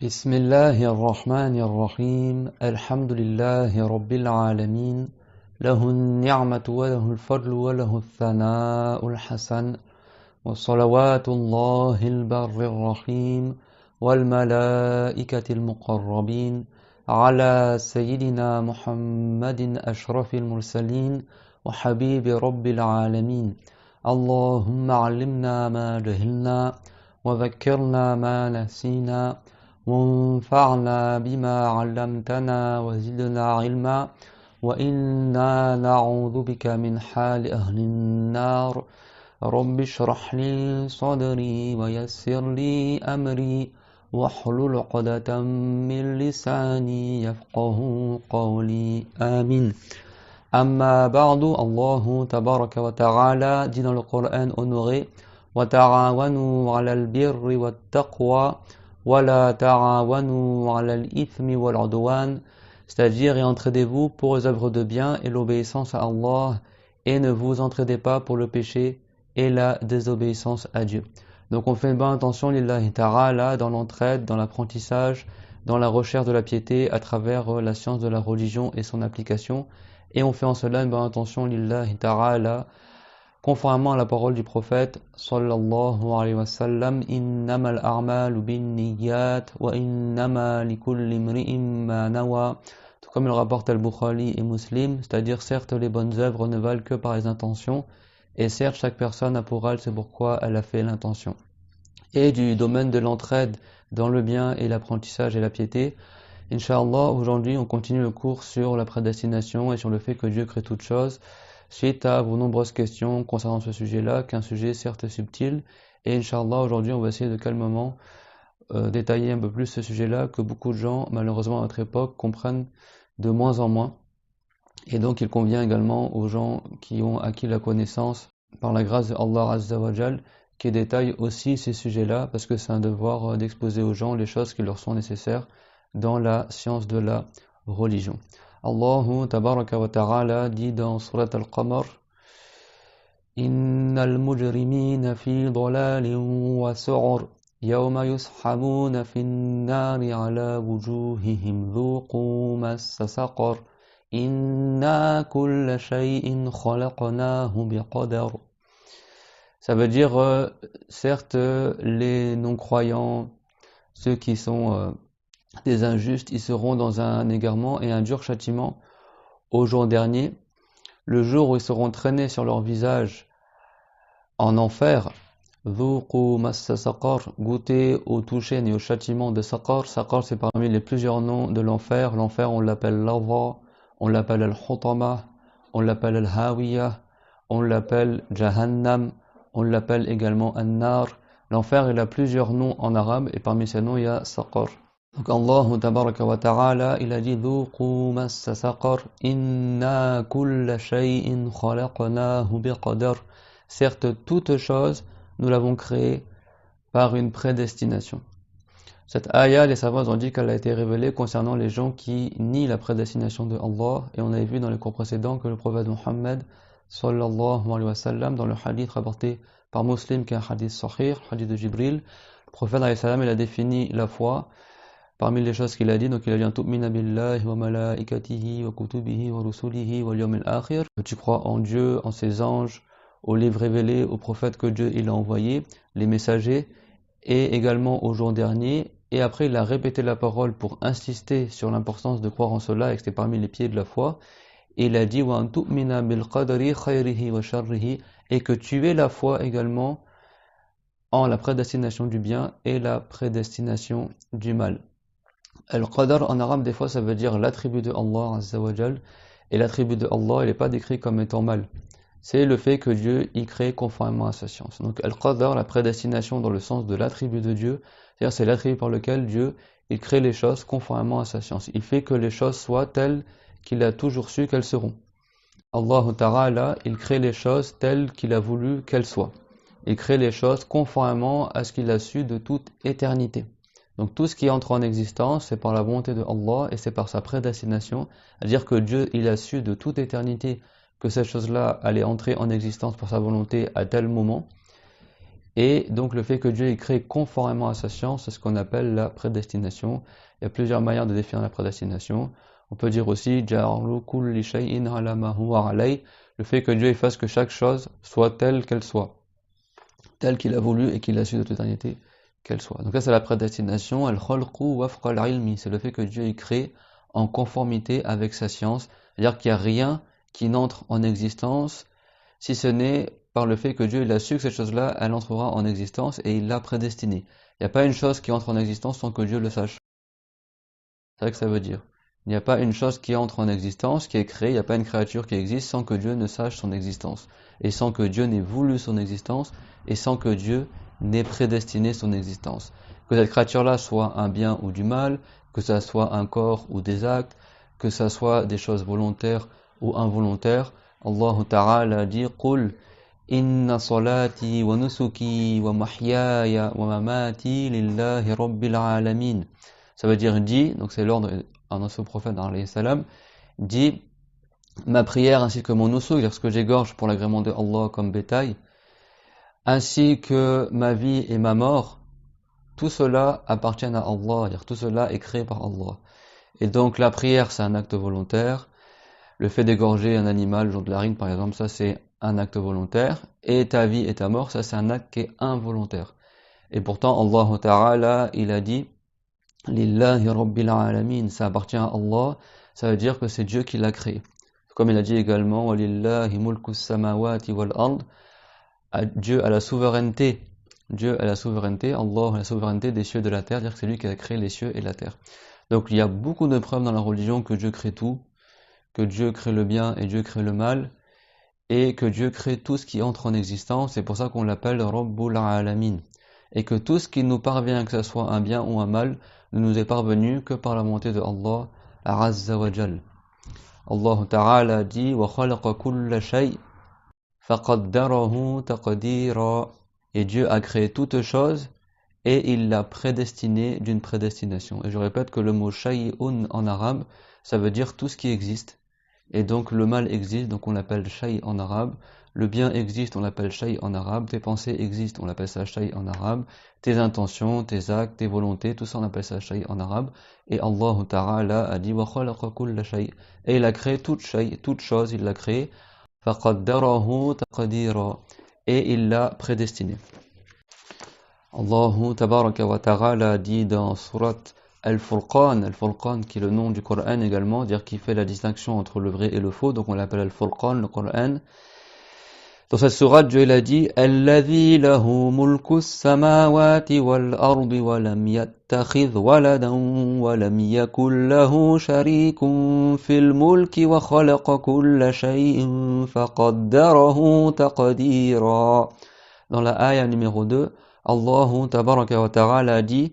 بسم الله الرحمن الرحيم الحمد لله رب العالمين له النعمة وله الفضل وله الثناء الحسن وصلوات الله البر الرحيم والملائكة المقربين على سيدنا محمد أشرف المرسلين وحبيب رب العالمين اللهم علمنا ما جهلنا وذكرنا ما نسينا وانفعنا بما علمتنا وزدنا علما وإنا نعوذ بك من حال أهل النار رب اشرح لي صدري ويسر لي أمري واحلل عقدة من لساني يفقه قولي آمين أما بعد الله تبارك وتعالى dit dans le Coran honoré وتعاونوا على البر والتقوى ولا تعاونوا على الإثم والعدوان, c'est-à-dire et entraidez-vous pour les œuvres de bien et l'obéissance à Allah et ne vous entraidez pas pour le péché et la désobéissance à Dieu. Donc on fait une bonne attention lillahi ta'ala dans l'entraide, dans l'apprentissage, dans la recherche de la piété à travers la science de la religion et son application, et on fait en cela une bonne attention lillahi ta'ala conformément à la parole du prophète sallallahu alayhi wa sallam, innamal a'malu binniyat wa innama likulli imri'in ma nawa, tout comme le rapporte Al-Bukhari et Muslim, c'est-à-dire certes les bonnes œuvres ne valent que par les intentions, et certes chaque personne a pour elle c'est pourquoi elle a fait l'intention. Et du domaine de l'entraide dans le bien et l'apprentissage et la piété, Inch'Allah, aujourd'hui on continue le cours sur la prédestination et sur le fait que Dieu crée toutes choses, suite à vos nombreuses questions concernant ce sujet-là, qu'un sujet certes subtil, et Inch'Allah, aujourd'hui on va essayer de calmement détailler un peu plus ce sujet-là, que beaucoup de gens, malheureusement à notre époque, comprennent de moins en moins, et donc il convient également aux gens qui ont acquis la connaissance par la grâce de Allah Azza wa Jal, qui détaille aussi ces sujets-là, parce que c'est un devoir d'exposer aux gens les choses qui leur sont nécessaires dans la science de la religion. Allah tabaraka wa ta'ala dit dans Surat Al-Qamar, Innal mujrimina fi dhalalin wa su'ur yawma yushabuna fin nari ala wujuhihim dhuqu massa saqar inna kulla shay'in khalaqnahu biqadar. Ça veut dire, certes, les non-croyants, ceux qui sont des injustes, ils seront dans un égarement et un dur châtiment au jour dernier, le jour où ils seront traînés sur leur visage en enfer. Dhuqu massa saqar, goûter au toucher et au châtiment de saqar. Saqar, c'est parmi les plusieurs noms de l'enfer. L'enfer, on l'appelle l'Adha, on l'appelle al-Hutama, on l'appelle al-Hawiya, on l'appelle Jahannam, on l'appelle également an-Nar. L'enfer, il a plusieurs noms en arabe et parmi ces noms, il y a saqar. Donc Allah tabaraka wa ta'ala, il a dit Dhuqu massa saqar inna kulla shay'in khalaqnahu biqadar. Certes, toute chose, nous l'avons créée par une prédestination. Cette ayah, les savants ont dit qu'elle a été révélée concernant les gens qui nient la prédestination de Allah, et on avait vu dans les cours précédents que le prophète Muhammad sallallahu alayhi wa sallam, dans le hadith rapporté par Muslim, qui est un hadith sahih, le hadith de Jibril, le prophète alayhi salam, il a défini la foi. Parmi les choses qu'il a dit, donc il a dit tu'mina billahi wa malaikatihi wa kutubihi wa rusulihi wal yawmil akhir. Tu crois en Dieu, en ses anges, aux livres révélés, aux prophètes que Dieu il a envoyés, les messagers, et également au jour dernier. Et après il a répété la parole pour insister sur l'importance de croire en cela, et que c'était parmi les pieds de la foi. Et il a dit wa tu'mina bil qadari khayrihi wa sharrihi, et que tu aies la foi également en la prédestination du bien et la prédestination du mal. Al-Qadar en arabe, des fois, ça veut dire l'attribut de Allah Azza wa Jal. Et l'attribut de Allah, il n'est pas décrit comme étant mal. C'est le fait que Dieu y crée conformément à sa science. Donc Al-Qadar, la prédestination dans le sens de l'attribut de Dieu, c'est-à-dire c'est l'attribut par lequel Dieu, il crée les choses conformément à sa science. Il fait que les choses soient telles qu'il a toujours su qu'elles seront. Allah Ta'ala, il crée les choses telles qu'il a voulu qu'elles soient. Il crée les choses conformément à ce qu'il a su de toute éternité. Donc tout ce qui entre en existence, c'est par la volonté de Allah et c'est par sa prédestination, c'est-à-dire que Dieu, il a su de toute éternité que cette chose-là allait entrer en existence par sa volonté à tel moment. Et donc le fait que Dieu ait créé conformément à sa science, c'est ce qu'on appelle la prédestination. Il y a plusieurs manières de définir la prédestination. On peut dire aussi ja'alu kulli shay'in ala ma huwa alayh, le fait que Dieu fasse que chaque chose soit telle qu'elle soit, telle qu'il a voulu et qu'il a su de toute éternité qu'elle soit. Donc là c'est la prédestination, al-khalqu wafqa al-ilmi, c'est le fait que Dieu ait créé en conformité avec sa science, c'est-à-dire qu'il n'y a rien qui n'entre en existence si ce n'est par le fait que Dieu il a su que cette chose-là, elle entrera en existence et il l'a prédestinée. Il n'y a pas une chose qui entre en existence sans que Dieu le sache. C'est ça que ça veut dire. Il n'y a pas une chose qui entre en existence, qui est créée, il n'y a pas une créature qui existe sans que Dieu ne sache son existence. Et sans que Dieu n'ait voulu son existence, et sans que Dieu n'ait prédestiné son existence. Que cette créature-là soit un bien ou du mal, que ça soit un corps ou des actes, que ça soit des choses volontaires ou involontaires, Allah Ta'ala dit قُلْ إِنَّ صَلَاتِي وَنُسُكِي وَمَحْيَايَ وَمَمَاتِي لِلَّهِ رَبِّ الْعَالَمِينَ. Ça veut dire dit, donc c'est l'ordre à notre prophète alayhi salam, dit ma prière ainsi que mon nusuk, c'est-à-dire ce que j'égorge pour l'agrément de Allah comme bétail, ainsi que ma vie et ma mort, tout cela appartient à Allah, c'est-à-dire tout cela est créé par Allah. Et donc la prière c'est un acte volontaire. Le fait d'égorger un animal, le jour de la rime par exemple, ça c'est un acte volontaire. Et ta vie et ta mort, ça c'est un acte qui est involontaire. Et pourtant Allah Ta'ala, il a dit Lillahi Rabbil Alamin, ça appartient à Allah, ça veut dire que c'est Dieu qui l'a créé. Comme il a dit également Walillahi mulkus samawati wal ard, Dieu a la souveraineté. Dieu a la souveraineté, Allah a la souveraineté des cieux et de la terre, c'est-à-dire que c'est lui qui a créé les cieux et la terre. Donc il y a beaucoup de preuves dans la religion que Dieu crée tout, que Dieu crée le bien et Dieu crée le mal, et que Dieu crée tout ce qui entre en existence, c'est pour ça qu'on l'appelle Rabbul Alamin. Et que tout ce qui nous parvient, que ce soit un bien ou un mal, ne nous est parvenu que par la volonté de Allah Azza wa Jal. Allah Ta'ala dit wa khalaqa kulla shay faqaddarahu taqdira. Et Dieu a créé toute chose et il l'a prédestiné d'une prédestination. Et je répète que le mot shay'un en arabe, ça veut dire tout ce qui existe. Et donc le mal existe, donc on l'appelle shay en arabe. Le bien existe, on l'appelle shay en arabe. Tes pensées existent, on l'appelle ça shay en arabe. Tes intentions, tes actes, tes volontés, tout ça on appelle ça shay en arabe. Et Allah Ta'ala a dit wa khalaqa kulla shay. Et il a créé toute shay, toute chose, il l'a créé. Faqaddarahu taqdira. Et il l'a prédestiné. Allah Tabaraka wa Ta'ala dit dans surat Al-Furqan qui est le nom du Coran également, c'est-à-dire qui fait la distinction entre le vrai et le faux, donc on l'appelle Al-Furqan, le Coran. Dans cette sourate, Dieu a dit Alladhi lahu mulku samawati wal ardi wa lam yattakhidh waladan wa lam yakul lahu sharikun fil mulki wa khalaqa kulla shay'in faqaddarahu taqdira. Dans la ayah numéro 2, Allah Tabaraka wa Ta'ala a dit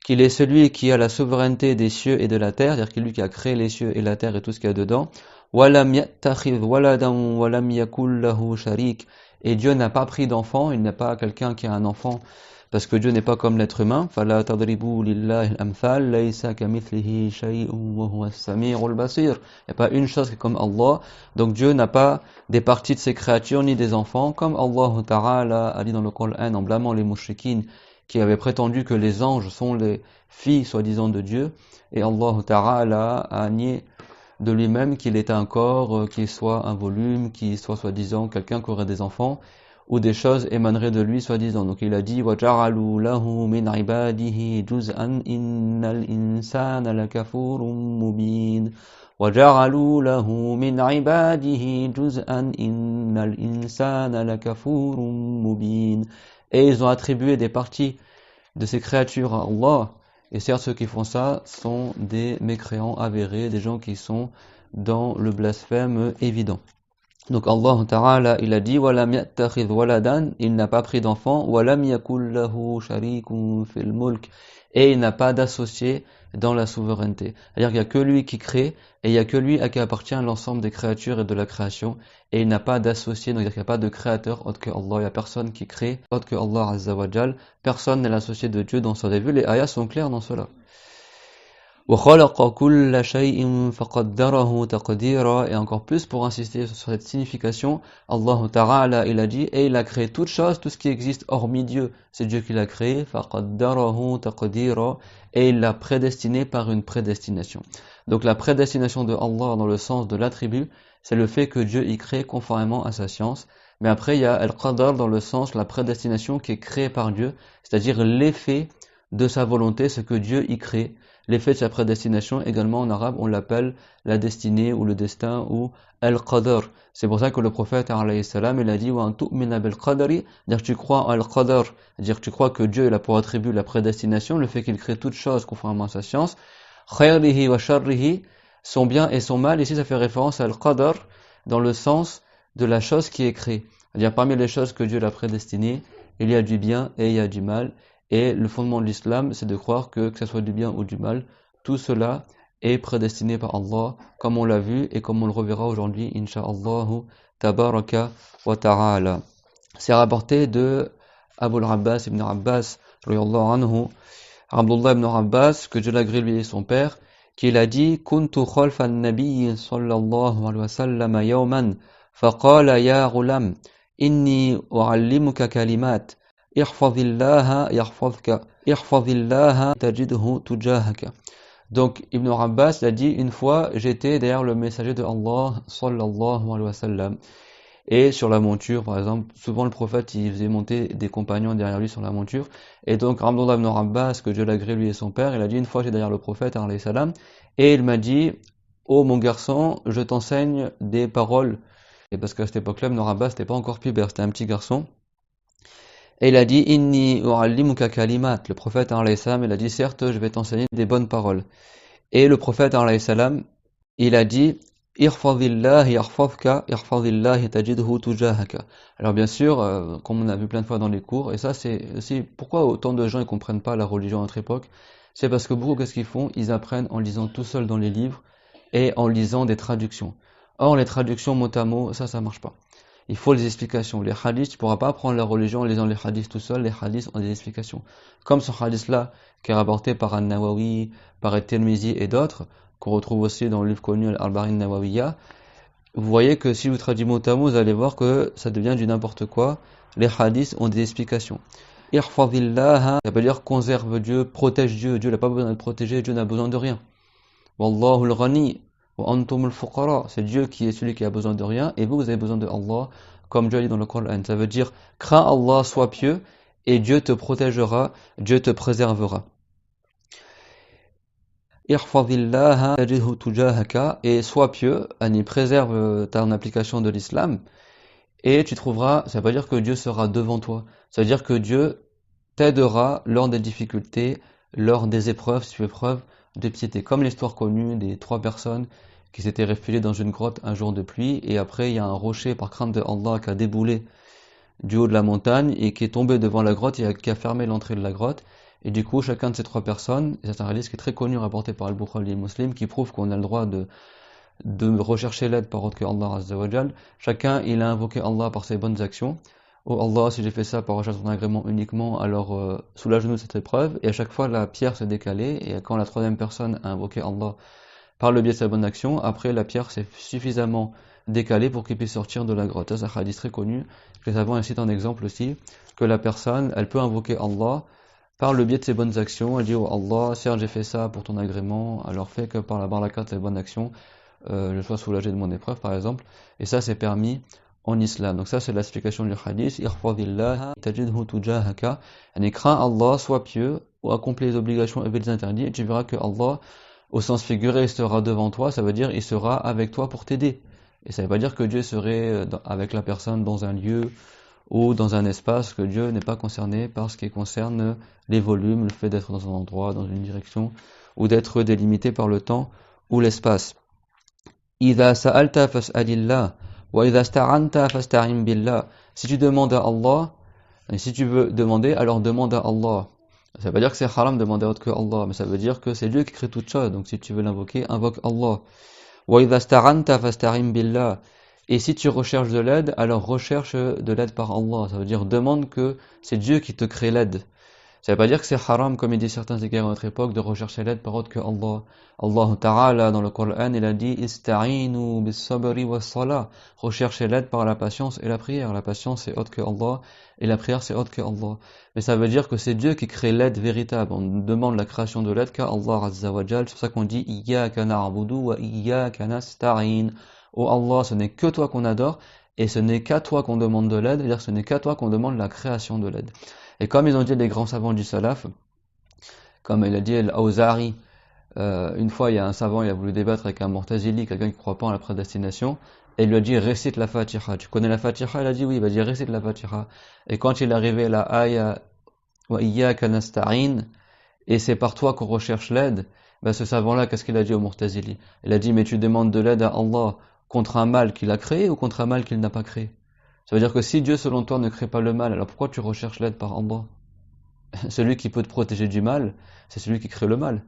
qu'il est celui qui a la souveraineté des cieux et de la terre, c'est-à-dire qu'il qui a créé les cieux et la terre et tout ce qu'il y a dedans. وَلَمْ يَتَّخِذْ وَلَدًا وَلَمْ يَكُنْ لَهُ شَرِيكٌ. Et Dieu n'a pas pris d'enfant, il n'est pas quelqu'un qui a un enfant, parce que Dieu n'est pas comme l'être humain. فَلَا تَضْرِبُوا لِلَّهِ الْأَمْثَالَ لَيْسَ كَمِثْلِهِ شَيْءٌ وَهُوَ السَّمِيعُ الْبَصِيرُ. Il n'y a pas une chose qui est comme Allah. Donc Dieu n'a pas des parties de ses créatures ni des enfants, comme Allah Ta'ala a dit dans le Coran en blâmant les mouchriquines qui avaient prétendu que les anges sont les filles soi-disant de Dieu. Et Allah Ta'ala a nié de lui-même qu'il est un corps, qu'il soit un volume, qu'il soit soi-disant quelqu'un qui aurait des enfants, ou des choses émaneraient de lui soi-disant. Donc il a dit وَجَعَلُوا لَهُ مِنْ عِبَادِهِ جُزْءًا إِنَّ الْإِنسَانَ لَكَفُورٌ مُبِينٌ وَجَعَلُوا لَهُ مِنْ عِبَادِهِ جُزْءًا إِنَّ الْإِنسَانَ لَكَفُورٌ مُبِينٌ. Et ils ont attribué des parties de ces créatures à Allah. Et certes, ceux qui font ça sont des mécréants avérés, des gens qui sont dans le blasphème évident. Donc Allah Ta'ala, il a dit وَلَمْ يَتَّخِذْ وَلَدًا, il n'a pas pris d'enfant, وَلَمْ يَكُنْ لَهُ شَرِيكٌ فِي الْمُلْكِ, et il n'a pas d'associé dans la souveraineté. C'est-à-dire qu'il n'y a que lui qui crée, et il n'y a que lui à qui appartient l'ensemble des créatures et de la création, et il n'a pas d'associé, donc il n'y a pas de créateur autre que Allah, il n'y a personne qui crée autre que Allah Azza wa Jal, personne n'est l'associé de Dieu dans ça. Vous avez vu, les ayats sont clairs dans cela. وَخَلَقَ كُلَّ شَيْءٍ فَقَدَّرَهُ تَقْدِيرًا. Et encore plus pour insister sur cette signification, Allah Ta'ala, il a dit, et il a créé toute chose, tout ce qui existe hormis Dieu, c'est Dieu qui l'a créé, فَقَدَّرَهُ تَقْدِيرًا, et il l'a prédestiné par une prédestination. Donc la prédestination de Allah dans le sens de l'attribut, c'est le fait que Dieu y crée conformément à sa science. Mais après il y a Al-Qadar dans le sens la prédestination qui est créée par Dieu, c'est-à-dire l'effet de sa volonté, ce que Dieu y crée. L'effet de sa prédestination, également en arabe, on l'appelle la destinée ou le destin ou al-qadar. C'est pour ça que le prophète, alayhi salam, il a dit wa an tu'mina bil qadari, dire que tu crois en al-qadar, dire que tu crois que Dieu il a pour attribut la prédestination, le fait qu'il crée toutes choses conformément à sa science. Khayrihi wa sharrihi, son bien et son mal, ici ça fait référence à al-qadar dans le sens de la chose qui est créée. C'est-à-dire parmi les choses que Dieu l'a prédestinées, il y a du bien et il y a du mal. Et le fondement de l'islam, c'est de croire que ce soit du bien ou du mal, tout cela est prédestiné par Allah, comme on l'a vu et comme on le reverra aujourd'hui, insha'Allah, tabaraka wa ta'ala. C'est rapporté de Abu al-Abbas ibn Abbas, anhu, Abdullah ibn Abbas, que Dieu l'agrée lui et son père, qu'il a dit, Kuntu khalfa an-nabiy sallallahu alayhi wa sallam yawman, faqala ya ghulam, inni u'allimuka kalimat, ihfazillaha tajidhu tujahaka. Donc Ibn Abbas l'a dit, une fois j'étais derrière le messager de Allah sallallahu alayhi wa sallam, et sur la monture par exemple, souvent le prophète il faisait monter des compagnons derrière lui sur la monture, et donc Abdullah ibn Abbas, que Dieu l'agrée lui et son père, il a dit une fois j'étais derrière le prophète alayhi salam, et il m'a dit, oh mon garçon, je t'enseigne des paroles, et parce qu'à cette époque-là Ibn Abbas n'était pas encore pubère, c'était un petit garçon. Et il a dit, Inni u'allimuka kalimat. Le prophète, alayhi salam, il a dit, certes, je vais t'enseigner des bonnes paroles. Et le prophète, alayhi salam, il a dit, Irfadillah yarfadka, irfadillah tajidhu tujahaka. Alors bien sûr, comme on a vu plein de fois dans les cours, et ça c'est aussi pourquoi autant de gens ne comprennent pas la religion à notre époque, c'est parce que beaucoup, qu'est-ce qu'ils font? Ils apprennent en lisant tout seul dans les livres et en lisant des traductions. Or, les traductions mot à mot, ça marche pas. Il faut les explications. Les hadiths, tu ne pourras pas apprendre la religion en lisant les hadiths tout seul, les hadiths ont des explications. Comme ce hadith-là, qui est rapporté par An-Nawawi, par At-Tirmizi et d'autres, qu'on retrouve aussi dans le livre connu Al-Arba'in Nawawiyya, vous voyez que si vous traduisez mot à mot, vous allez voir que ça devient du n'importe quoi. Les hadiths ont des explications. Ihfazillah, ça veut dire conserve Dieu, protège Dieu. Dieu n'a pas besoin de protéger, Dieu n'a besoin de rien. Wallahu al-ghani. C'est Dieu qui est celui qui a besoin de rien et vous avez besoin de Allah, comme Dieu dit dans le Coran. Ça veut dire crains Allah, sois pieux et Dieu te protégera, Dieu te préservera. Ihfazillaha tajidhu tujahaka, et sois pieux, préserve ton application de l'islam et tu trouveras, ça veut pas dire que Dieu sera devant toi, ça veut dire que Dieu t'aidera lors des difficultés, lors des épreuves, si tu fais preuve de piété. Comme l'histoire connue des 3 personnes qui s'étaient réfugiées dans une grotte un jour de pluie, et après il y a un rocher par crainte de Allah qui a déboulé du haut de la montagne et qui est tombé devant la grotte et qui a fermé l'entrée de la grotte. Et du coup, chacun de ces 3 personnes, et c'est un hadith qui est très connu, rapporté par Al-Bukhari et Muslim, qui prouve qu'on a le droit de rechercher l'aide par autre que Allah Azza wa Jal. Chacun, il a invoqué Allah par ses bonnes actions. Oh Allah, si j'ai fait ça par recherche de ton agrément uniquement, alors soulage-nous de cette épreuve. Et à chaque fois, la pierre s'est décalée. Et quand la 3e personne a invoqué Allah par le biais de sa bonne action, après la pierre s'est suffisamment décalée pour qu'il puisse sortir de la grotte. C'est un hadith très connu. Les savants incitent un exemple aussi, que la personne, elle peut invoquer Allah par le biais de ses bonnes actions. Elle dit, oh Allah, certes j'ai fait ça pour ton agrément, alors fais que par la baraka de tes bonnes actions, je sois soulagé de mon épreuve, par exemple. Et ça, c'est permis en islam. Donc ça, c'est l'explication du hadith. Ihfazillah tajidhu tujahaka. Crains Allah, sois pieux, ou accomplis les obligations et évite les interdits, et tu verras que Allah, au sens figuré, il sera devant toi, ça veut dire il sera avec toi pour t'aider. Et ça ne veut pas dire que Dieu serait avec la personne dans un lieu ou dans un espace, que Dieu n'est pas concerné par ce qui concerne les volumes, le fait d'être dans un endroit, dans une direction, ou d'être délimité par le temps ou l'espace. إِذَا سَأَلْتَ فَاسْأَلِ اللَّهِ وَإِذَا اسْتَعَنْتَ فَاسْتَعِنْ بِاللَّهِ. Si tu demandes à Allah, et si tu veux demander, alors demande à Allah. Ça veut pas dire que c'est haram de demander autre que Allah, mais ça veut dire que c'est Dieu qui crée toutes choses. Donc si tu veux l'invoquer, invoque Allah. وَإِذَا اسْتَعَنْتَ فَاسْتَعِنْ بِاللَّهِ. Et si tu recherches de l'aide, alors recherche de l'aide par Allah. Ça veut dire demande que c'est Dieu qui te crée l'aide. Ça veut pas dire que c'est haram, comme il dit certains égards à notre époque, de rechercher l'aide par autre que Allah. Allah Ta'ala, dans le Coran, il a dit, Ista'inu bis-sabri was-salah. Recherchez l'aide par la patience et la prière. La patience, c'est autre que Allah, et la prière, c'est autre que Allah. Mais ça veut dire que c'est Dieu qui crée l'aide véritable. On demande la création de l'aide qu'à Allah Azza wa Jal. C'est pour ça qu'on dit, Iyyaka na'budu wa iyyaka nasta'in. Oh Allah, ce n'est que toi qu'on adore, et ce n'est qu'à toi qu'on demande de l'aide, c'est-à-dire que ce n'est qu'à toi qu'on demande la création de l'aide. Et comme ils ont dit les grands savants du salaf, comme il a dit Al-Awzari, une fois il y a un savant, il a voulu débattre avec un Mu'tazili, quelqu'un qui ne croit pas en la prédestination, et il lui a dit récite la Fatiha. Tu connais la Fatiha? Il a dit oui, il va dire récite la Fatiha. Et quand il est arrivé à la Aya wa iyyaka nasta'in, et c'est par toi qu'on recherche l'aide, ben ce savant-là, qu'est-ce qu'il a dit au Mu'tazili? Il a dit mais tu demandes de l'aide à Allah contre un mal qu'il a créé ou contre un mal qu'il n'a pas créé? Ça veut dire que si Dieu, selon toi, ne crée pas le mal, alors pourquoi tu recherches l'aide par Allah? Celui qui peut te protéger du mal, c'est celui qui crée le mal.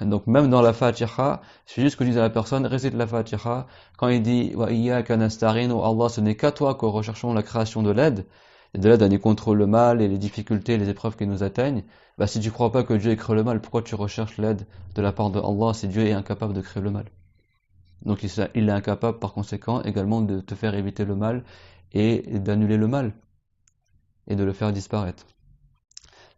Donc même dans la Fatiha, c'est juste que je dis à la personne, récite la Fatiha, quand il dit « Wa iyyaka nasta'in » ou Allah, ce n'est qu'à toi que recherchons la création de l'aide, et de l'aide à aller contre le mal et les difficultés, les épreuves qui nous atteignent, bah si tu crois pas que Dieu ait créé le mal, pourquoi tu recherches l'aide de la part de Allah si Dieu est incapable de créer le mal? Donc il est incapable par conséquent également de te faire éviter le mal et d'annuler le mal et de le faire disparaître.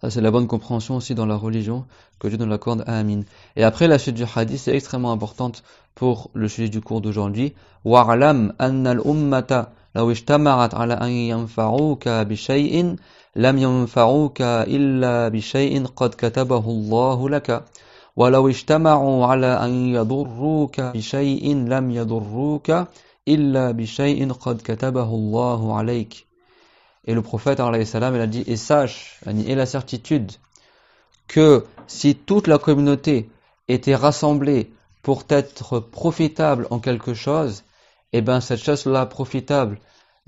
Ça c'est la bonne compréhension aussi dans la religion, que Dieu nous l'accorde, amin. Et après la suite du hadith est extrêmement importante pour le sujet du cours d'aujourd'hui. Wa'alam anna al-ummata law ijtama'at ala an yanfa'uka bi shay'in lam yanfa'uka illa bi shay'in qad katabahu Allahu laka. ولو اجتمعوا على أن يضروك بشيء لم يضروك إلا بشيء قد كتبه الله عليك. Et le prophète alayhi salam, il a dit, et sache, et la certitude, que si toute la communauté était rassemblée pour être profitable en quelque chose, eh ben cette chose-là profitable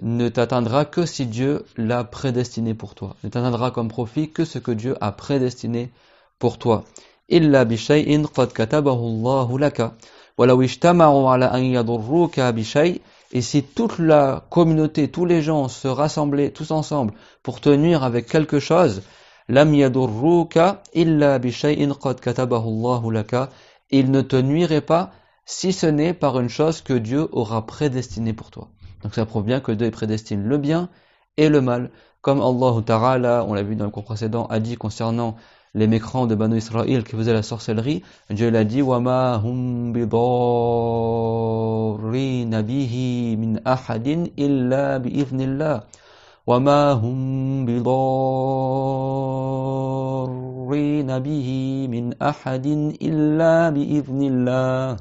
ne t'atteindra que si Dieu l'a prédestiné pour toi. Ne t'atteindra comme profit que ce que Dieu a prédestiné pour toi. إلا بشيء قد كتبه الله لك ولو اجتمعوا على أن يضروك بشيء. Et si toute la communauté, tous les gens se rassemblaient tous ensemble pour te nuire avec quelque chose, لم يضروك إلا بشيء قد كتبه الله لك. Il ne te nuirait pas si ce n'est par une chose que Dieu aura prédestinée pour toi. Donc ça prouve bien que Dieu prédestine le bien et le mal. Comme Allah Ta'ala, on l'a vu dans le cours précédent, a dit concernant les mécrants de Banu Israël qui faisaient la sorcellerie, Dieu l'a dit وَمَا هُمْ بِضَارِّينَ بِهِ مِنْ أَحَدٍ إِلَّا بِإِذْنِ اللَّهِ وَمَا هُمْ بِضَارِّينَ بِهِ مِنْ أَحَدٍ إِلَّا بِإِذْنِ اللَّهِ.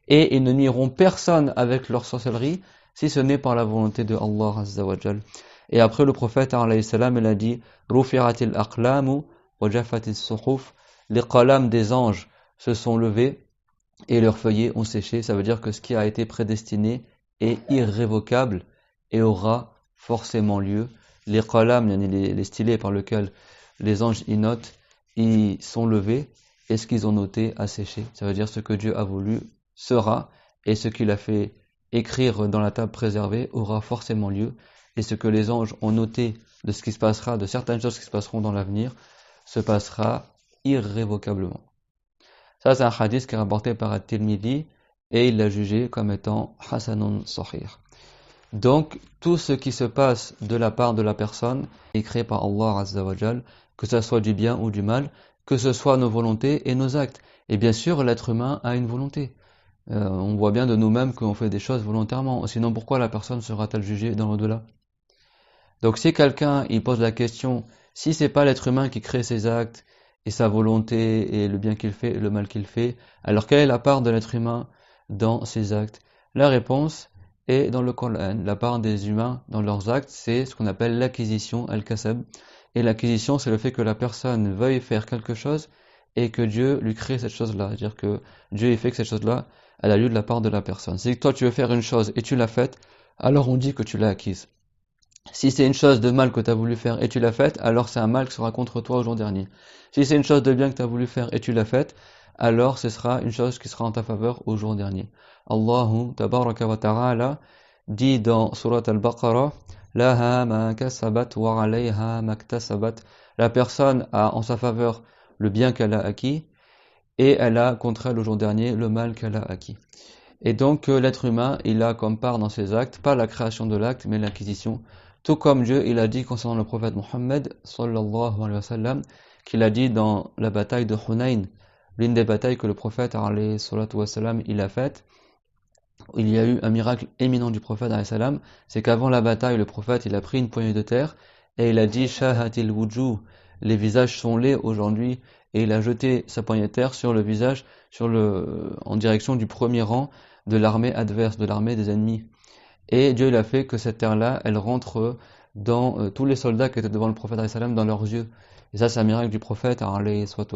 Et ils ne nuiront personne avec leur sorcellerie si ce n'est par la volonté de Allah Azza wa Jal. Et après le prophète alayhi salam, il a dit رُفِعَتِ الْأَقْلَامُ les qalams des anges se sont levés et leurs feuillets ont séché. Ça veut dire que ce qui a été prédestiné est irrévocable et aura forcément lieu. Les qalams, les stylets par lesquels les anges y notent, ils sont levés et ce qu'ils ont noté a séché. Ça veut dire ce que Dieu a voulu sera, et ce qu'il a fait écrire dans la table préservée aura forcément lieu. Et ce que les anges ont noté de ce qui se passera, de certaines choses qui se passeront dans l'avenir, se passera irrévocablement. Ça, c'est un hadith qui est rapporté par At-Tirmidhi et il l'a jugé comme étant Hasanun Sahih. Donc, tout ce qui se passe de la part de la personne est créé par Allah Azza wa Jal, que ce soit du bien ou du mal, que ce soit nos volontés et nos actes. Et bien sûr, l'être humain a une volonté. On voit bien de nous-mêmes qu'on fait des choses volontairement. Sinon, pourquoi la personne sera-t-elle jugée dans l'au-delà? Donc, si quelqu'un il pose la question, si c'est pas l'être humain qui crée ses actes et sa volonté et le bien qu'il fait et le mal qu'il fait, alors quelle est la part de l'être humain dans ses actes? La réponse est dans le Coran. La part des humains dans leurs actes, c'est ce qu'on appelle l'acquisition, al-kasab. Et l'acquisition, c'est le fait que la personne veuille faire quelque chose et que Dieu lui crée cette chose-là. C'est-à-dire que Dieu ait fait que cette chose-là, elle a lieu de la part de la personne. Si toi tu veux faire une chose et tu l'as faite, alors on dit que tu l'as acquise. Si c'est une chose de mal que tu as voulu faire et tu l'as faite, alors c'est un mal qui sera contre toi au jour dernier. Si c'est une chose de bien que tu as voulu faire et tu l'as faite, alors ce sera une chose qui sera en ta faveur au jour dernier. Allahu tabaraka wa ta'ala dit dans Surat al-Baqarah, Laha ma kasabat wa alayha ma ktasabat La personne a en sa faveur le bien qu'elle a acquis et elle a contre elle au jour dernier le mal qu'elle a acquis. Et donc l'être humain, il a comme part dans ses actes, pas la création de l'acte, mais l'acquisition. Tout comme Dieu, il a dit concernant le prophète Mohammed, sallallahu alayhi wa sallam, qu'il a dit dans la bataille de Hunayn, l'une des batailles que le prophète, alayhi salatu wa sallam, il a faites, il y a eu un miracle éminent du prophète, alayhi salam, c'est qu'avant la bataille, le prophète, il a pris une poignée de terre, et il a dit, shahatil wujuh, les visages sont laids aujourd'hui, et il a jeté sa poignée de terre sur le visage, en direction du premier rang de l'armée adverse, de l'armée des ennemis. Et Dieu il a fait que cette terre-là, elle rentre dans tous les soldats qui étaient devant le prophète salam dans leurs yeux. Et ça, c'est un miracle du prophète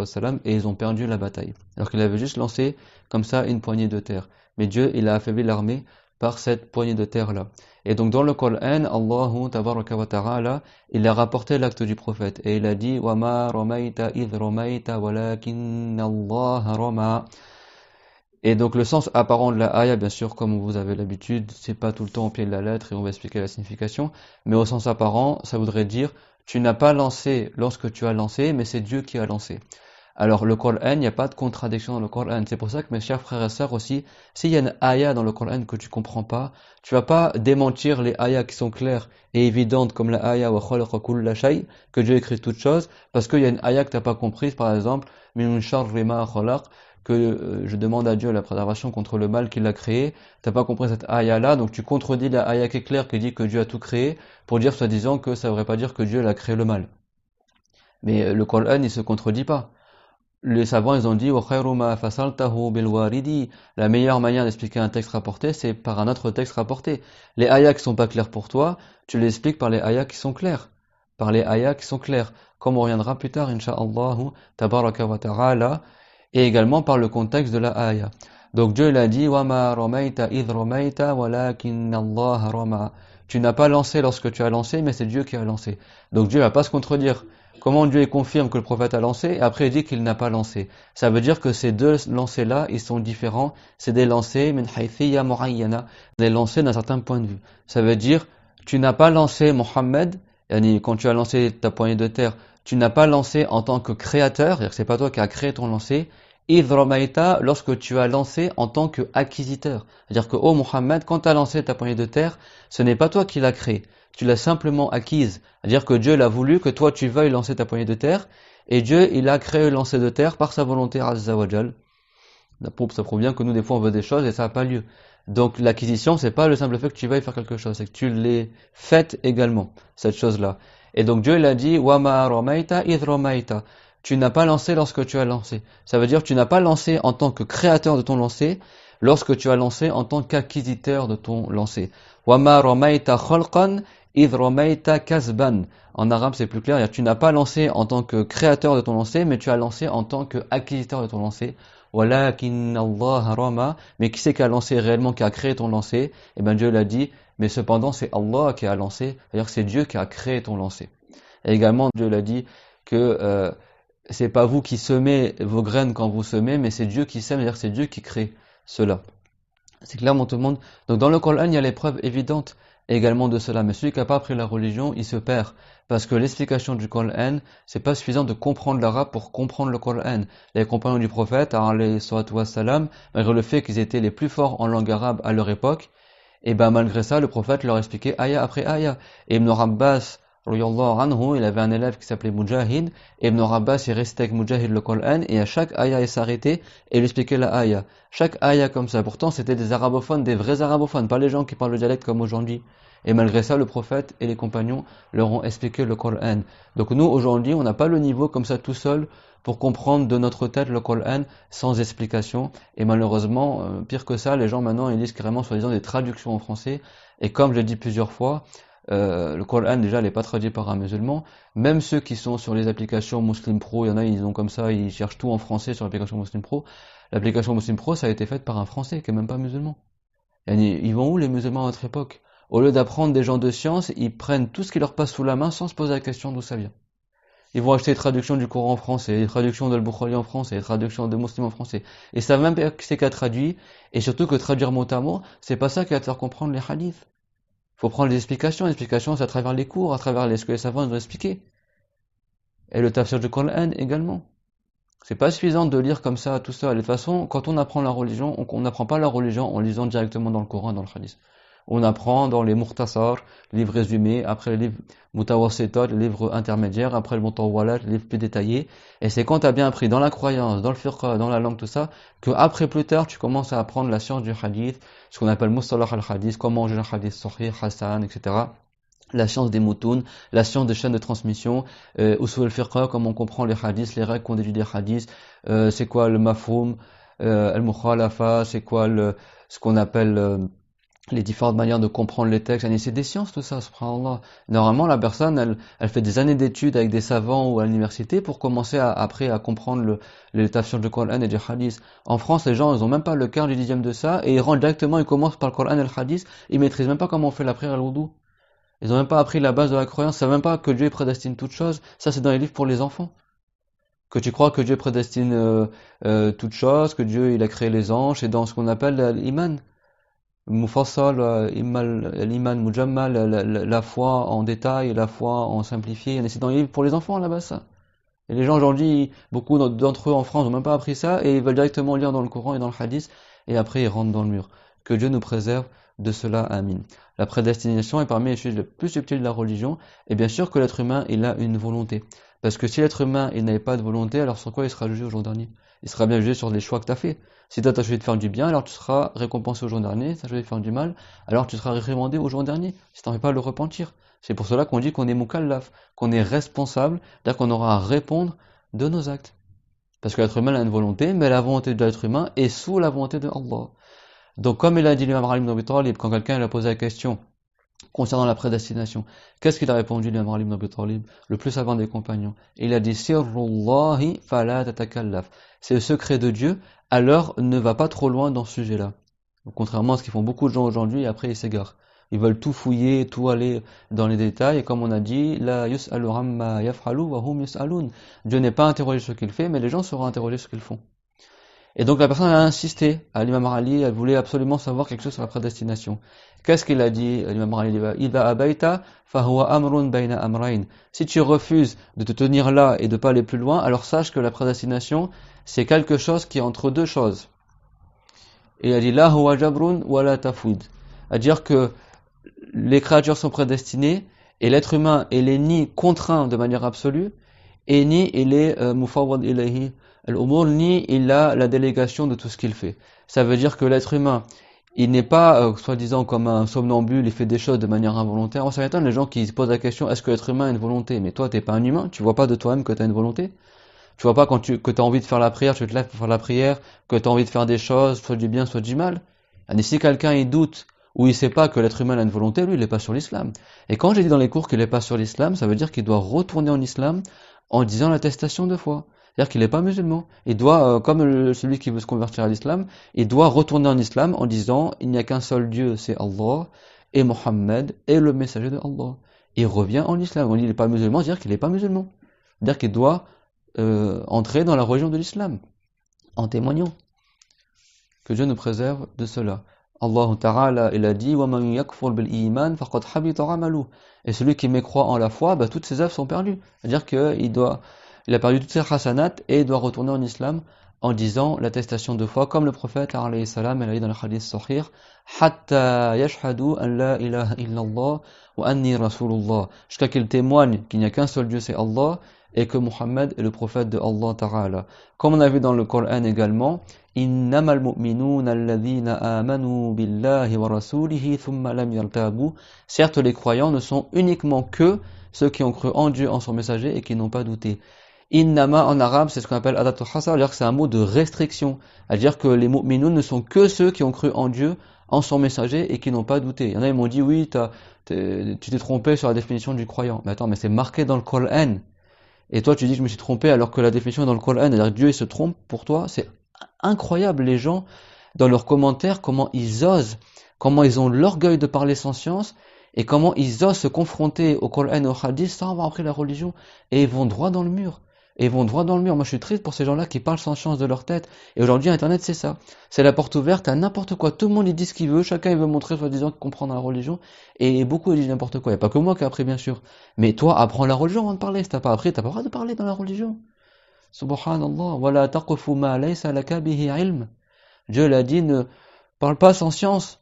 salam, et ils ont perdu la bataille. Alors qu'il avait juste lancé comme ça une poignée de terre. Mais Dieu, il a affaibli l'armée par cette poignée de terre-là. Et donc dans le Coran, Allahu tabaraka wa ta'ala, il a rapporté l'acte du prophète. Et il a dit, wa ma ramaita idh ramaita walakin Allah rama. Et donc le sens apparent de la ayah, bien sûr, comme vous avez l'habitude, c'est pas tout le temps au pied de la lettre et on va expliquer la signification, mais au sens apparent, ça voudrait dire tu n'as pas lancé lorsque tu as lancé, mais c'est Dieu qui a lancé. Alors le Coran, il n'y a pas de contradiction dans le Coran. C'est pour ça que mes chers frères et sœurs aussi, s'il y a une ayah dans le Coran que tu comprends pas, tu vas pas démentir les ayahs qui sont claires et évidentes comme la ayah wa khalaqa kulla shay, que Dieu écrit toutes choses, parce qu'il y a une ayah que tu n'as pas comprise, par exemple, min sharri ma khalaq, que je demande à Dieu la préservation contre le mal qu'il a créé. T'as pas compris cette ayah-là, donc tu contredis la ayah qui est claire qui dit que Dieu a tout créé, pour dire soi-disant que ça ne voudrait pas dire que Dieu a créé le mal. Mais le Coran, il se contredit pas. Les savants, ils ont dit la meilleure manière d'expliquer un texte rapporté, c'est par un autre texte rapporté. Les ayahs qui sont pas clairs pour toi, tu les expliques par les ayahs qui sont clairs. Par les ayahs qui sont clairs. Comme on reviendra plus tard, insha'Allah, tabaraka wa ta'ala, et également par le contexte de la ayah. Donc Dieu il a dit وَمَا رَمَيْتَ إِذْ رَمَيْتَ وَلَكِنَّ اللَّهَ رَمَى. Tu n'as pas lancé lorsque tu as lancé, mais c'est Dieu qui a lancé. Donc Dieu ne va pas se contredire. Comment Dieu confirme que le prophète a lancé et après il dit qu'il n'a pas lancé. Ça veut dire que ces deux lancers-là, ils sont différents. C'est des lancers min haythiyya mu'ayyana, des lancers d'un certain point de vue. Ça veut dire tu n'as pas lancé Mohammed, quand tu as lancé ta poignée de terre, tu n'as pas lancé en tant que créateur, c'est-à-dire que c'est pas toi qui as créé ton lancer. Idh ramaita, lorsque tu as lancé en tant qu'acquisiteur. C'est-à-dire que, oh Mohammed, quand tu as lancé ta poignée de terre, ce n'est pas toi qui l'as créée. Tu l'as simplement acquise. C'est-à-dire que Dieu l'a voulu que toi tu veuilles lancer ta poignée de terre, et Dieu, il a créé le lancer de terre par sa volonté, Azza wa Jal. Ça prouve bien que nous, des fois, on veut des choses et ça n'a pas lieu. Donc, l'acquisition, c'est pas le simple fait que tu veuilles faire quelque chose, c'est que tu l'aies faite également, cette chose-là. Et donc, Dieu, il a dit, وَمَا رَمَيْتَ إِذْ رَمَيْتَ. Tu n'as pas lancé lorsque tu as lancé. Ça veut dire que tu n'as pas lancé en tant que créateur de ton lancer, lorsque tu as lancé en tant qu'acquisiteur de ton lancer. وَمَا رَمَيْتَ خَلْقًا إِذْ رَمَيْتَ كَسْبًا. En arabe, c'est plus clair. Tu n'as pas lancé en tant que créateur de ton lancer, mais tu as lancé en tant qu'acquisiteur de ton lancer. وَلَكِنَّ اللَّهَ رَمَى. Mais qui c'est qui a lancé réellement, qui a créé ton lancer? Eh bien, Dieu l'a dit. Mais cependant, c'est Allah qui a lancé. C'est-à-dire que c'est Dieu qui a créé ton lancer. Et également, Dieu l'a dit que c'est pas vous qui semez vos graines quand vous semez, mais c'est Dieu qui sème, c'est-à-dire que c'est Dieu qui crée cela. C'est clairement tout le monde. Donc dans le Coran, il y a les preuves évidentes également de cela. Mais celui qui n'a pas appris la religion, il se perd. Parce que l'explication du Coran, c'est pas suffisant de comprendre l'arabe pour comprendre le Coran. Les compagnons du prophète, alayhi salatu wassalam, malgré le fait qu'ils étaient les plus forts en langue arabe à leur époque, et ben malgré ça, le prophète leur expliquait ayah après ayah. Et Ibn Abbas, il avait un élève qui s'appelait Mujahid, et Ibn Abbas il restait avec Mujahid le Coran, et à chaque ayah il s'arrêtait et il expliquait la ayah. Chaque ayah comme ça. Pourtant c'était des arabophones, des vrais arabophones, pas les gens qui parlent le dialecte comme aujourd'hui. Et malgré ça, le prophète et les compagnons leur ont expliqué le Coran. Donc nous aujourd'hui, on n'a pas le niveau comme ça tout seul pour comprendre de notre tête le Coran sans explication. Et malheureusement, pire que ça, les gens maintenant ils lisent carrément soi-disant des traductions en français. Et comme je l'ai dit plusieurs fois, le Coran déjà n'est pas traduit par un musulman. Même ceux qui sont sur les applications Muslim Pro, il y en a ils ont comme ça, ils cherchent tout en français sur l'application Muslim Pro. L'application Muslim Pro ça a été faite par un français qui est même pas musulman. Ils vont où les musulmans à notre époque? Au lieu d'apprendre des gens de science, ils prennent tout ce qui leur passe sous la main sans se poser la question d'où ça vient. Ils vont acheter des traductions du Coran en français, des traductions de Al-Bukhari en français, des traductions de Muslim en français. Et ça même pas qui c'est qui a traduit, et surtout que traduire mot à mot, c'est pas ça qui va te faire comprendre les hadiths. Il faut prendre les explications c'est à travers les cours, à travers ce que les savants nous ont expliqué. Et le tafsir du Coran également. C'est pas suffisant de lire comme ça tout seul. Et de toute façon, quand on apprend la religion, on n'apprend pas la religion en lisant directement dans le Coran, dans le hadith. On apprend dans les Mukhtasar, les livres résumés, après les livres Mutawassitot, les livres intermédiaires, après le Mutawwalat, les livres plus détaillés. Et c'est quand tu as bien appris dans la croyance, dans le fiqh, dans la langue, tout ça, que après plus tard, tu commences à apprendre la science du hadith, ce qu'on appelle Mustalah al-Hadith, comment juger un hadith sahih, Hassan, etc. La science des moutoun, la science des chaînes de transmission, usul al-fiqh, comment on comprend les hadiths, les règles qu'on déduit des hadiths, c'est quoi le mafhoum, al-mukhalafa, c'est quoi ce qu'on appelle les différentes manières de comprendre les textes. C'est des sciences tout ça, subhanallah. Normalement, la personne, elle fait des années d'études avec des savants ou à l'université pour commencer après à comprendre les tafsirs du Coran et du hadith. En France, les gens, ils ont même pas le quart du dixième de ça et ils rentrent directement, ils commencent par le Coran et le hadith, ils maîtrisent même pas comment on fait la prière et le wudu. Ils n'ont même pas appris la base de la croyance, ils savent même pas que Dieu prédestine toutes choses. Ça, c'est dans les livres pour les enfants. Que tu crois que Dieu prédestine toutes choses, que Dieu, il a créé les anges, c'est dans ce qu'on appelle l'iman. Mufassal, l'iman mujammal, la foi en détail, la foi en simplifié. C'est dans les livres pour les enfants, là-bas, ça. Et les gens, aujourd'hui, beaucoup d'entre eux en France n'ont même pas appris ça, et ils veulent directement lire dans le Coran et dans le hadith, et après ils rentrent dans le mur. Que Dieu nous préserve de cela, amin. La prédestination est parmi les choses les plus subtiles de la religion, et bien sûr que l'être humain, il a une volonté. Parce que si l'être humain, il n'avait pas de volonté, alors sur quoi il sera jugé au jour dernier? Il sera bien jugé sur les choix que tu as fait. Si toi, tu as choisi de faire du bien, alors tu seras récompensé au jour dernier. Si tu as choisi de faire du mal, alors tu seras réprimandé au jour dernier, si tu n'en fais pas le repentir. C'est pour cela qu'on dit qu'on est mukallaf, qu'on est responsable, c'est-à-dire qu'on aura à répondre de nos actes. Parce que l'être humain a une volonté, mais la volonté de l'être humain est sous la volonté de Allah. Donc comme il a dit l'imam Ali ibn Abi Talib, quand quelqu'un lui a posé la question concernant la prédestination, qu'est-ce qu'il a répondu l'imam Ali ibn Abi Talib, le plus savant des compagnons? Il a dit Sirrullahi fala tatakallaf. C'est le secret de Dieu, alors ne va pas trop loin dans ce sujet-là. Contrairement à ce qu'ils font beaucoup de gens aujourd'hui, après ils s'égarent. Ils veulent tout fouiller, tout aller dans les détails, et comme on a dit, la yus'alu amma yaf'alu wa hum yus'alun. Dieu n'est pas interrogé sur ce qu'il fait, mais les gens seront interrogés sur ce qu'ils font. Et donc la personne a insisté à l'imam Ali, elle voulait absolument savoir quelque chose sur la prédestination. Qu'est-ce qu'il a dit, l'imam Ali? Idha abayta fahuwa amrun bayna amrayn. Si tu refuses de te tenir là et de pas aller plus loin, alors sache que la prédestination, c'est quelque chose qui est entre deux choses. Et il a dit la huwa jabrun wa la tafwid. C'est-à-dire que les créatures sont prédestinées et l'être humain, il est ni contraint de manière absolue et ni il est mufawwad ilayhi al-umur, ni il a la délégation de tout ce qu'il fait. Ça veut dire que l'être humain, il n'est pas soi-disant comme un somnambule, il fait des choses de manière involontaire. On s'étonne les gens qui se posent la question, est-ce que l'être humain a une volonté? Mais toi, t'es pas un humain, tu vois pas de toi-même que tu as une volonté? Tu vois pas que tu as envie de faire la prière, tu te lèves pour faire la prière, que tu as envie de faire des choses, soit du bien, soit du mal? Et si quelqu'un il doute ou il sait pas que l'être humain a une volonté, lui il n'est pas sur l'islam. Et quand j'ai dit dans les cours qu'il n'est pas sur l'islam, ça veut dire qu'il doit retourner en islam en disant l'attestation de foi. C'est-à-dire qu'il n'est pas musulman. Il doit, comme celui qui veut se convertir à l'islam, il doit retourner en islam en disant il n'y a qu'un seul Dieu, c'est Allah, et Mohammed est le messager de Allah. Il revient en islam. On dit il n'est pas musulman, c'est-à-dire qu'il n'est pas musulman. C'est-à-dire qu'il doit entrer dans la religion de l'islam en témoignant. Que Dieu nous préserve de cela. Allah Ta'ala, il a dit وَمَنْ يَكْفُرْ بِالْإِيمَانِ فَقَدْ حَبِطَ عَمَلُهُ. Et celui qui mécroit en la foi, toutes ses œuvres sont perdues. C'est-à-dire qu'il a perdu toutes ses hasanat et il doit retourner en islam en disant l'attestation de foi, comme le prophète alayhi salam, il a dit dans le hadith sahih, hatta yashhadu an la ilaha illallah wa anni rasulullah, jusqu'à qu'il témoigne qu'il n'y a qu'un seul Dieu, c'est Allah, et que Muhammad est le prophète de Allah Ta'ala. Comme on a vu dans le Coran également, innamal mu'minuna alladhina amanu billahi wa rasulihi thumma lam yartabu. Certes, les croyants ne sont uniquement que ceux qui ont cru en Dieu, en son messager, et qui n'ont pas douté. Innama en arabe, c'est ce qu'on appelle adat al-hasar, c'est-à-dire que c'est un mot de restriction. C'est-à-dire que les mu'minun ne sont que ceux qui ont cru en Dieu, en son messager, et qui n'ont pas douté. Il y en a, ils m'ont dit, oui, tu t'es trompé sur la définition du croyant. Mais attends, mais c'est marqué dans le Coran. Et toi, tu dis, je me suis trompé, alors que la définition est dans le Coran. C'est-à-dire que Dieu, il se trompe pour toi. C'est incroyable, les gens, dans leurs commentaires, comment ils osent, comment ils ont l'orgueil de parler sans science, et comment ils osent se confronter au Coran et au Hadith sans avoir appris la religion, et ils vont droit dans le mur. et ils vont droit dans le mur. Moi, je suis triste pour ces gens-là qui parlent sans chance de leur tête. Et aujourd'hui, Internet, c'est ça. C'est la porte ouverte à n'importe quoi. Tout le monde, il dit ce qu'il veut. Chacun, il veut montrer, soi-disant, comprendre la religion. Et beaucoup, ils disent n'importe quoi. Il n'y a pas que moi qui ai appris, bien sûr. Mais toi, apprends la religion avant de parler. Si t'as pas appris, t'as pas le droit de parler dans la religion. Subhanallah. Wala taqfu ma laysa laka bihi ilm. Dieu l'a dit, ne parle pas sans science.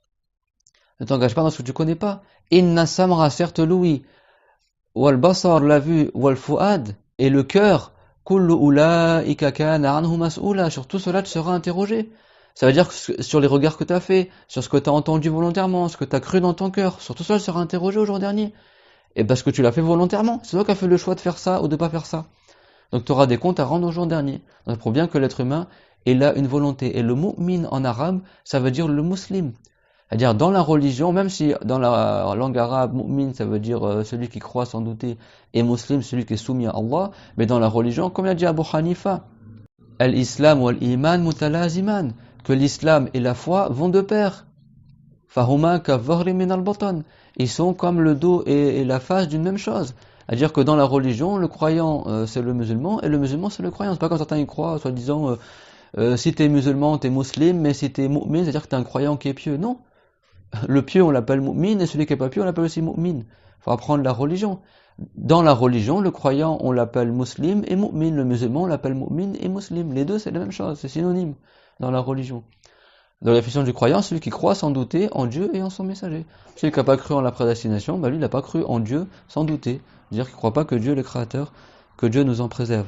Ne t'engage pas dans ce que tu connais pas. Inna samra, certes l'ouïe, wal basar, la vue, wal fuad, et le cœur, kullu ulaika kana anhu mas'oula, sur tout cela tu seras interrogé. Ça veut dire que sur les regards que tu as fait, sur ce que tu as entendu volontairement, ce que tu as cru dans ton cœur, sur tout cela tu seras interrogé au jour dernier. Et parce que tu l'as fait volontairement, c'est toi qui as fait le choix de faire ça ou de pas faire ça. Donc tu auras des comptes à rendre au jour dernier. Donc ça prouve bien que l'être humain, il a une volonté. Et le mu'min en arabe, ça veut dire le musulman. C'est-à-dire dans la religion, même si dans la langue arabe, mu'min ça veut dire celui qui croit sans douter, et muslim celui qui est soumis à Allah, mais dans la religion, comme l'a dit Abu Hanifa, al-islam wal iman mutalaziman, que l'islam et la foi vont de pair. Fahuma kavahri min al-batan, ils sont comme le dos et la face d'une même chose. C'est-à-dire que dans la religion, le croyant c'est le musulman et le musulman c'est le croyant. C'est pas comme certains y croient, soi-disant si t'es musulman t'es musulman, mais si t'es mu'min, c'est-à-dire que t'es un croyant qui est pieux. Non. Le pieux, on l'appelle mu'min, et celui qui n'est pas pieux, on l'appelle aussi mu'min. Il faut apprendre la religion. Dans la religion, le croyant, on l'appelle muslim et mu'min. Le musulman, on l'appelle mu'min et muslim. Les deux, c'est la même chose, c'est synonyme dans la religion. Dans la définition du croyant, celui qui croit sans douter en Dieu et en son messager. Celui qui n'a pas cru en la prédestination, lui, il n'a pas cru en Dieu sans douter. C'est-à-dire qu'il ne croit pas que Dieu est le créateur, que Dieu nous en préserve.